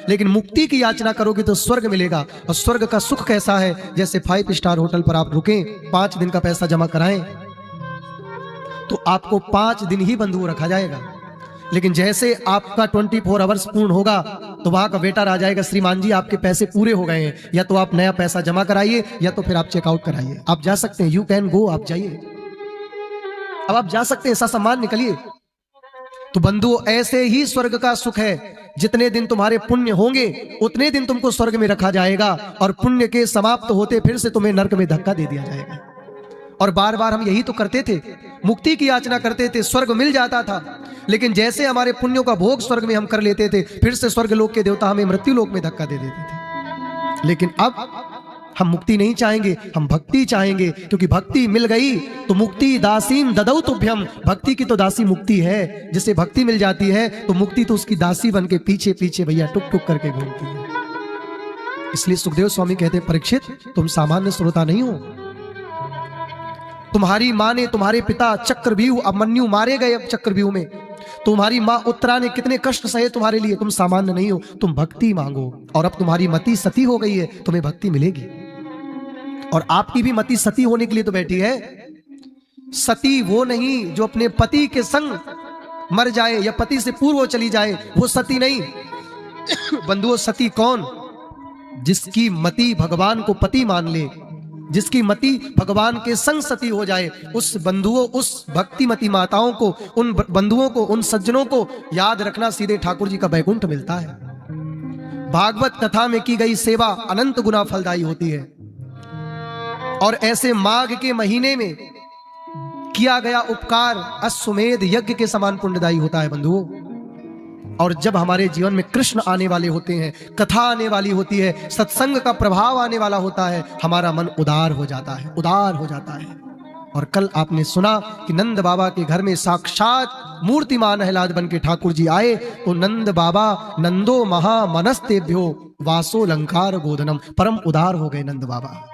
लेकिन मुक्ति की याचना करोगे तो स्वर्ग मिलेगा। और स्वर्ग का सुख कैसा है, जैसे 5 स्टार होटल पर आप रुकें, 5 दिन का पैसा जमा कराएं तो आपको 5 दिन ही बंधुओं रखा जाएगा। लेकिन जैसे आपका 24 आवर्स पूर्ण होगा तो वहां का वेटर आ जाएगा, श्रीमान जी आपके पैसे पूरे हो गए हैं, या तो आप नया पैसा जमा कराइए या तो फिर आप चेकआउट कराइए। आप जा सकते हैं, यू कैन गो, आप जाइए, अब आप जा सकते हैं, ऐसा सम्मान निकलिए। तो बंधुओं ऐसे ही स्वर्ग का सुख है, जितने दिन तुम्हारे पुण्य होंगे उतने दिन तुमको स्वर्ग में रखा जाएगा, और पुण्य के समाप्त होते फिर से तुम्हें नरक में धक्का दे दिया जाएगा। और बार बार हम यही तो करते थे, मुक्ति की याचना करते थे, स्वर्ग मिल जाता था, लेकिन जैसे हमारे पुण्यों का भोग स्वर्ग में हम कर लेते थे, फिर से स्वर्ग लोक के देवता हमें मृत्यु लोक में धक्का दे देते थे। लेकिन अब हम मुक्ति नहीं चाहेंगे, हम भक्ति चाहेंगे, क्योंकि भक्ति मिल गई तो मुक्ति दासीम ददौ तुभ्यम। भक्ति की तो दासी मुक्ति है, जिसे भक्ति मिल जाती है तो मुक्ति तो उसकी दासी बन के पीछे पीछे भैया टुक टुक करके घूमती है। इसलिए सुखदेव स्वामी कहते हैं, परीक्षित तुम सामान्य श्रोता नहीं हो। तुम्हारी माँ ने, तुम्हारे पिता चक्रव्यूह अभिमन्यु मारे गए चक्रव्यूह में, तुम्हारी माँ उत्तरा ने कितने कष्ट सहे तुम्हारे लिए, तुम सामान्य नहीं हो, तुम भक्ति मांगो। और अब तुम्हारी मति सती हो गई है, तुम्हें भक्ति मिलेगी। और आपकी भी मति सती होने के लिए तो बैठी है। सती वो नहीं जो अपने पति के संग मर जाए या पति से पूर्व चली जाए, वो सती नहीं। बंधुओं सती कौन? जिसकी मति भगवान को पति मान ले, जिसकी मति भगवान के संग सती हो जाए, उस बंधुओं, उस भक्तिमती माताओं को, उन बंधुओं को, उन सज्जनों को याद रखना, सीधे ठाकुर जी का बैकुंठ मिलता है। भागवत कथा में की गई सेवा अनंत गुना फलदायी होती है। और ऐसे माघ के महीने में किया गया उपकार अश्वमेध यज्ञ के समान पुण्यदायी होता है बंधुओं। और जब हमारे जीवन में कृष्ण आने वाले होते हैं, कथा आने वाली होती है, सत्संग का प्रभाव आने वाला होता है, हमारा मन उदार हो जाता है, उदार हो जाता है। और कल आपने सुना कि नंद बाबा के घर में साक्षात मूर्तिमान आह्लाद बन के ठाकुर जी आए, तो नंद बाबा नंदो महामनस्तेभ्यो वासो लंकार गोदनम, परम उदार हो गए नंद बाबा।